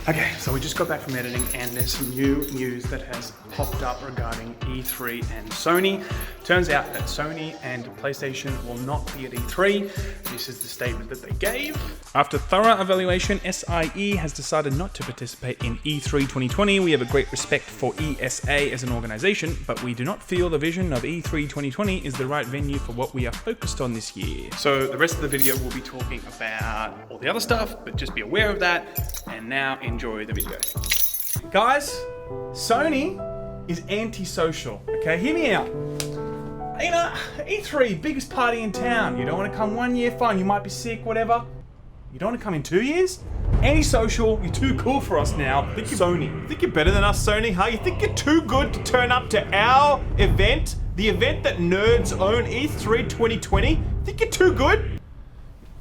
Okay, so we just got back from editing and there's some new news that has popped up regarding E3 and Sony. Turns out that Sony and PlayStation will not be at E3. This is the statement that they gave. After thorough evaluation, SIE has decided not to participate in E3 2020. We have a great respect for ESA as an organization, but we do not feel the vision of E3 2020 is the right venue for what we are focused on this year. So the rest of the video will be talking about all the other stuff, but just be aware of that. And now enjoy the video. Guys, Sony is antisocial, okay? Hear me out. You know, E3, biggest party in town. You don't want to come 1 year, fine, you might be sick, whatever. You don't want to come in 2 years? Antisocial, you're too cool for us now. Sony. You think you're better than us, Sony, huh? You think you're too good to turn up to our event? The event that nerds own, E3 2020? Think you're too good?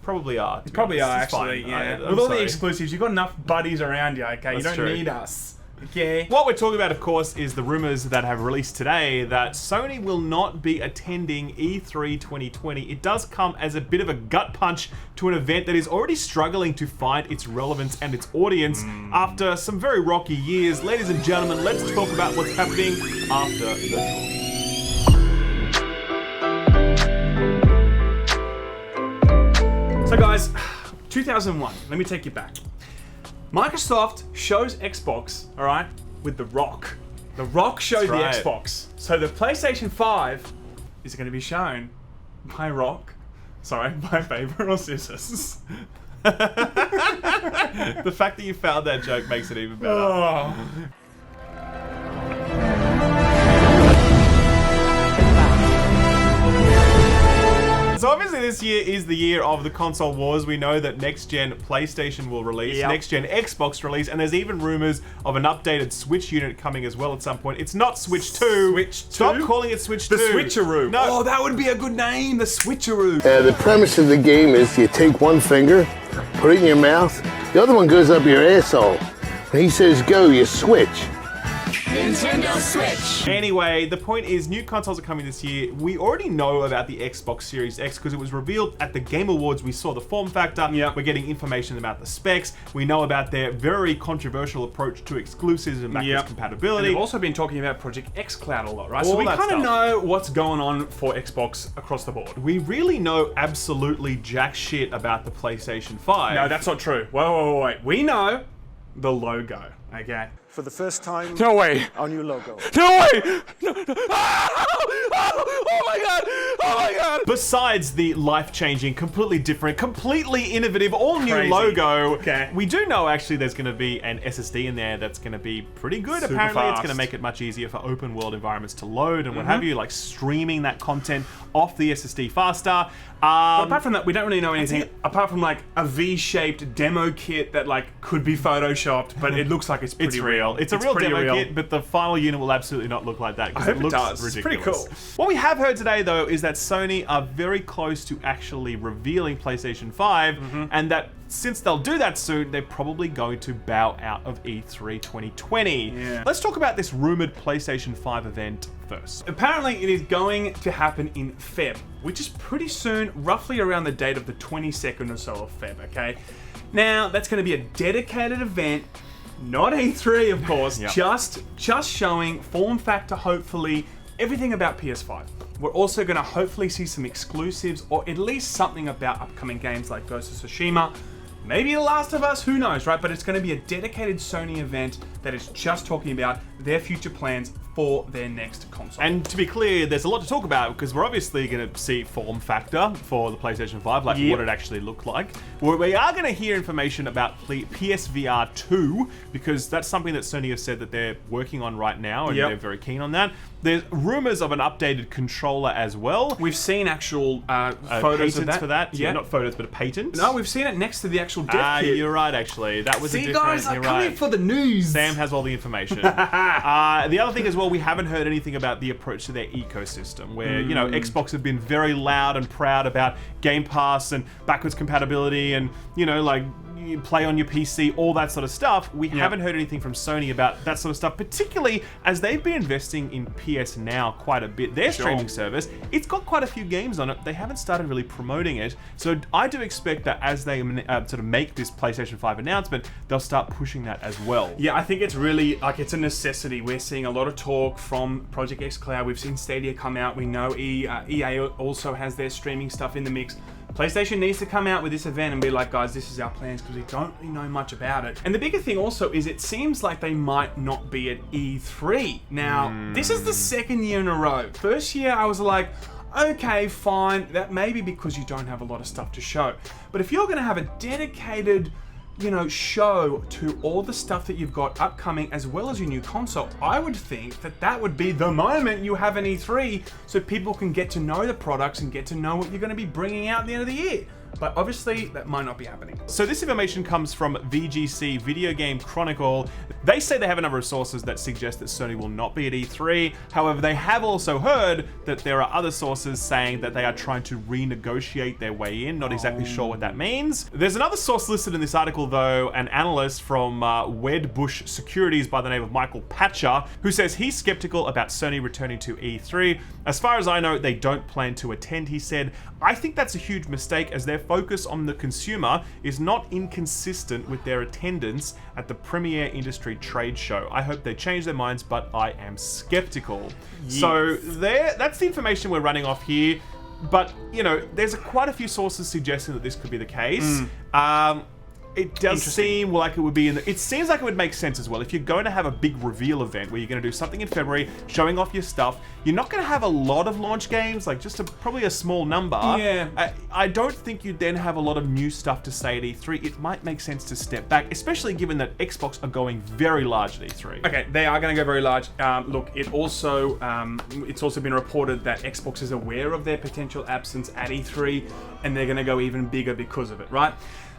Probably are. You probably are, actually, fine. yeah. With all the exclusives, you've got enough buddies around you, okay? You don't need us. Okay. What we're talking about, of course, is the rumors that have released today that Sony will not be attending E3 2020. It does come as a bit of a gut punch to an event that is already struggling to find its relevance and its audience after some very rocky years. Ladies and gentlemen, let's talk about what's happening after the talk. So guys, 2001, let me take you back. Microsoft shows Xbox, all right, with The Rock. The Rock showed the Xbox. So the PlayStation 5 is going to be shown by Rock. Sorry, by paper or scissors. The fact that you found that joke makes it even better. Oh. So obviously this year is the year of the console wars. We know that next-gen PlayStation will release, next-gen Xbox release, and there's even rumors of an updated Switch unit coming as well at some point. It's not Switch 2. Switch 2? Stop calling it Switch 2. The Switcheroo. No. Oh, that would be a good name, the Switcheroo. The premise of the game is you take one finger, put it in your mouth, the other one goes up your asshole. When he says go, you switch. Nintendo Switch. Anyway, the point is new consoles are coming this year. We already know about the Xbox Series X because it was revealed at the Game Awards. We saw the form factor. We're getting information about the specs. We know about their very controversial approach to exclusives and backwards compatibility. And they've also been talking about Project xCloud a lot, right? All so we that kind of stuff. know what's going on for Xbox across the board. We really know absolutely jack shit about the PlayStation 5. No, that's not true. Wait. We know the logo, okay? For the first time, No way. our new logo. No way! No. Oh my god! Oh my god! Besides the life-changing, completely different, completely innovative, all-new Crazy. logo, Okay. we do know actually there's going to be an SSD in there that's going to be pretty good. Super Apparently it's fast. going to make it much easier for open-world environments to load and what have you, like streaming that content off the SSD faster. But apart from that, we don't really know anything apart from like a V-shaped demo kit that like could be photoshopped, but it looks like it's pretty real. It's a real pretty demo kit, but the final unit will absolutely not look like that because I hope it looks it does. ridiculous. It's pretty cool. What we have heard today, though, is that Sony are very close to actually revealing PlayStation 5, and that since they'll do that soon, they're probably going to bow out of E3 2020. Yeah. Let's talk about this rumored PlayStation 5 event first. Apparently, it is going to happen in Feb, which is pretty soon, roughly around the date of the 22nd or so of Feb, okay? Now, that's going to be a dedicated event, not E3, of course, just showing form factor, hopefully, everything about PS5. We're also going to hopefully see some exclusives, or at least something about upcoming games like Ghost of Tsushima, maybe The Last of Us, who knows, right? But it's going to be a dedicated Sony event that is just talking about their future plans for their next console. And to be clear, there's a lot to talk about because we're obviously going to see form factor for the PlayStation 5, like what it actually looked like. We are going to hear information about PSVR 2 because that's something that Sony have said that they're working on right now and they're very keen on that. There's rumors of an updated controller as well. We've seen actual photos of that. for that. Yeah, not photos, but a patent. No, we've seen it next to the actual dev kit. You're right, actually. That was a See, different... guys, I'm you're coming right. for the news. Sam has all the information. The other thing as well, we haven't heard anything about the approach to their ecosystem, where, you know, Xbox have been very loud and proud about Gamepass and backwards compatibility and, you know, like, you play on your PC, all that sort of stuff. We haven't heard anything from Sony about that sort of stuff, particularly as they've been investing in PS Now quite a bit. Their streaming service, it's got quite a few games on it. They haven't started really promoting it. So I do expect that as they sort of make this PlayStation 5 announcement, they'll start pushing that as well. Yeah, I think it's really, like, it's a necessity. We're seeing a lot of talk from Project X Cloud. We've seen Stadia come out. We know EA also has their streaming stuff in the mix. PlayStation needs to come out with this event and be like, guys, this is our plans, because we don't really know much about it. And the bigger thing also is it seems like they might not be at E3. Now, this is the second year in a row. First year, I was like, okay, fine. That may be because you don't have a lot of stuff to show. But if you're going to have a dedicated, you know, show to all the stuff that you've got upcoming as well as your new console, I would think that that would be the moment you have an E3 so people can get to know the products and get to know what you're going to be bringing out at the end of the year. But obviously, that might not be happening. So this information comes from VGC Video Game Chronicle. They say they have a number of sources that suggest that Sony will not be at E3. However, they have also heard that there are other sources saying that they are trying to renegotiate their way in. Not exactly sure what that means. There's another source listed in this article, though, an analyst from Wedbush Securities by the name of Michael Patcher, who says he's skeptical about Sony returning to E3. As far as I know, they don't plan to attend, he said. I think that's a huge mistake, as their focus on the consumer is not inconsistent with their attendance at the premier industry trade show. I hope they change their minds, but I am skeptical. Yes. So that's the information we're running off here. But, you know, there's quite a few sources suggesting that this could be the case. It does seem like it would be it seems like it would make sense as well. If you're going to have a big reveal event where you're going to do something in February, showing off your stuff, you're not going to have a lot of launch games, like just probably a small number. Yeah. I don't think you'd then have a lot of new stuff to say at E3. It might make sense to step back, especially given that Xbox are going very large at E3. Okay, they are going to go very large. Look, it's also been reported that Xbox is aware of their potential absence at E3, and they're going to go even bigger because of it, right?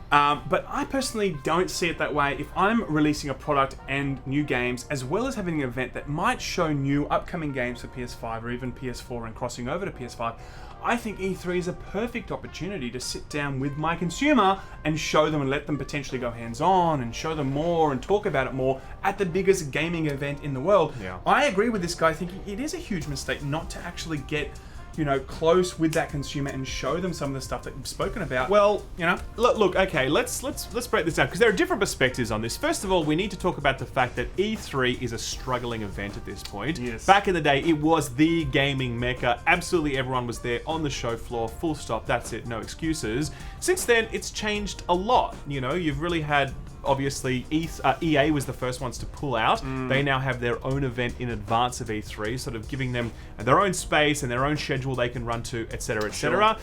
But I personally don't see it that way. If I'm releasing a product and new games, as well as having an event that might show new upcoming games for PS5 or even PS4 and crossing over to PS5, I think E3 is a perfect opportunity to sit down with my consumer and show them and let them potentially go hands-on and show them more and talk about it more at the biggest gaming event in the world. Yeah. I agree with this guy, thinking it is a huge mistake not to actually get, you know, close with that consumer and show them some of the stuff that you've spoken about. Well, you know, look. Okay, let's break this down, because there are different perspectives on this. First of all, we need to talk about the fact that E3 is a struggling event at this point. Yes. Back in the day, it was the gaming mecca. Absolutely everyone was there on the show floor. Full stop. That's it. No excuses. Since then, it's changed a lot. You know, you've really had. Obviously, EA was the first ones to pull out. They now have their own event in advance of E3, sort of giving them their own space and their own schedule they can run to, etc., etc.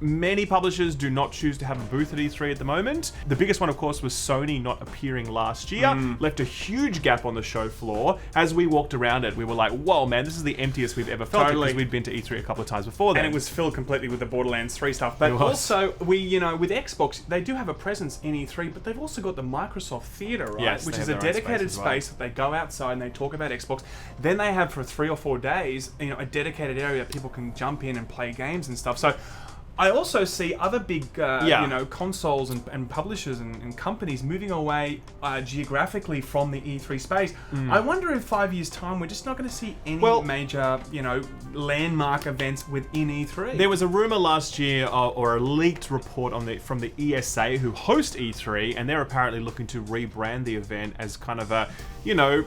Many publishers do not choose to have a booth at E3 at the moment. The biggest one, of course, was Sony not appearing last year. Left a huge gap on the show floor. As we walked around it, we were like, whoa, man, this is the emptiest we've ever felt, because we'd been to E3 a couple of times before then. and it was filled completely with the Borderlands 3 stuff. But also, with Xbox, they do have a presence in E3, but they've also got the Microsoft Theater, right? Yes, which they is have a their own dedicated space as well. space that they go outside and they talk about Xbox. Then they have, for 3 or 4 days, you know, a dedicated area that people can jump in and play games and stuff. So I also see other big, you know, consoles and publishers and companies moving away geographically from the E3 space. I wonder if 5 years' time we're just not going to see any major, you know, landmark events within E3. There was a rumor last year, or a leaked report from the ESA, who host E3, and they're apparently looking to rebrand the event as kind of a, you know,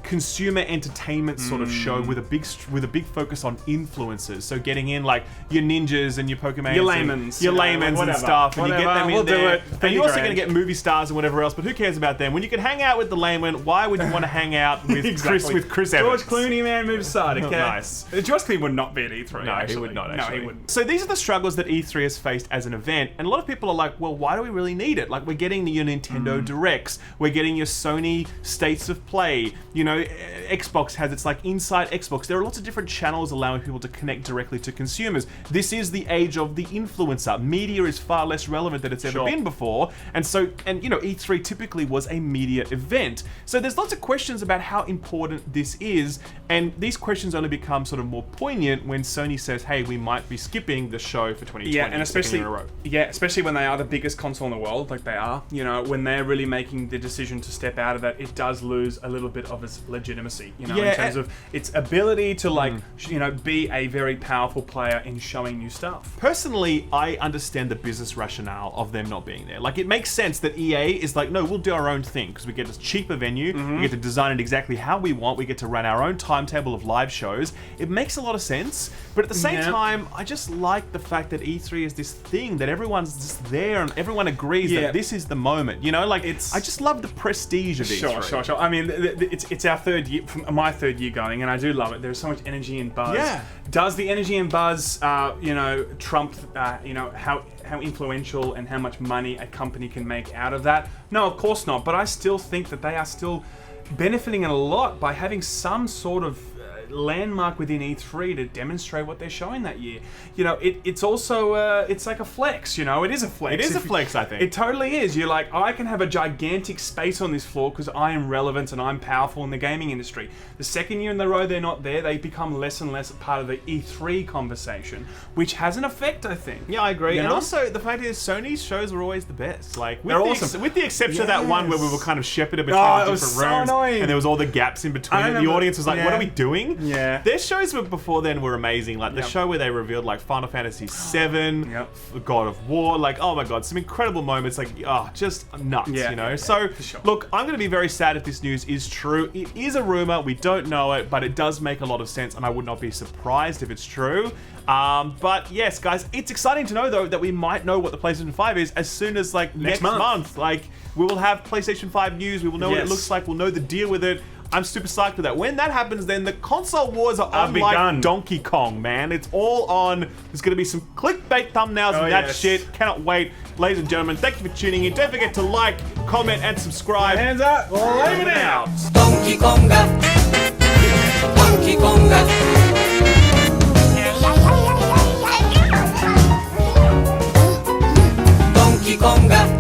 consumer entertainment sort of show with a big focus on influencers. So getting in like your ninjas and your Pokemon, your Laymans, and stuff, and you get them in there. And you're also going to get get movie stars and whatever else. But who cares about them? When you can hang out with the Laymen, why would you want to hang out with Chris Evans? George Clooney, man, move aside. Okay, Nice. George Clooney would not be at E3. No, actually. he would not. Actually. No, he wouldn't. So these are the struggles that E3 has faced as an event, and a lot of people are like, "Well, why do we really need it? Like, we're getting your Nintendo Directs, we're getting your Sony States of Play. You know, Xbox has its like Inside Xbox. There are lots of different channels allowing people to connect directly to consumers. This is the age of the influencer. Media is far less relevant than it's ever been before. And you know, E3 typically was a media event. So there's lots of questions about how important this is. And these questions only become sort of more poignant when Sony says, hey, we might be skipping the show for 2020. Yeah, and especially, in a row. especially when they are the biggest console in the world, like they are, you know, when they're really making the decision to step out of that, it does lose a little bit of its legitimacy, you know, in terms of its ability to, like, you know, be a very powerful player in showing new stuff. Personally, I understand the business rationale of them not being there. Like, it makes sense that EA is like, no, we'll do our own thing, because we get a cheaper venue, we get to design it exactly how we want, we get to run our own timetable of live shows. It makes a lot of sense, but at the same time, I just like the fact that E3 is this thing that everyone's just there and everyone agrees that this is the moment. You know, like, I just love the prestige of E3. Sure. I mean, it's our third year, my third year going, and I do love it. There's so much energy and buzz. Yeah. Does the energy and buzz, you know, trump, you know, how influential and how much money a company can make out of that? No, of course not. But I still think that they are still benefiting a lot by having some sort of landmark within E3 to demonstrate what they're showing that year. You know, it's also it's like a flex. You know, it is a flex. It is a flex, I think. It totally is. You're like, I can have a gigantic space on this floor because I am relevant and I'm powerful in the gaming industry. The second year in a row they're not there, they become less and less a part of the E3 conversation, which has an effect, I think. Yeah, I agree. You And know? also, the fact is, Sony's shows are always the best. Like, They're awesome. with the exception of that one where we were kind of shepherded between it different was so rooms, annoying. and there was all the gaps in between, and the remember- audience was like, what are we doing? Yeah. Their shows before then were amazing. Like, the show where they revealed, like, Final Fantasy VII, God of War, like, oh my god, some incredible moments, like, just nuts, you know? So, look, I'm going to be very sad if this news is true. It is a rumor, we don't know it, but it does make a lot of sense, and I would not be surprised if it's true. But yes, guys, it's exciting to know, though, that we might know what the PlayStation 5 is as soon as, like, next month. Like, we will have PlayStation 5 news, we will know what it looks like, we'll know the deal with it. I'm super psyched with that. When that happens, then the console wars are on like Donkey Kong, man. It's all on. There's going to be some clickbait thumbnails and that shit. Cannot wait. Ladies and gentlemen, thank you for tuning in. Don't forget to like, comment, and subscribe. Hands up. Laymen out. Donkey Konga. Donkey Konga. Donkey Konga.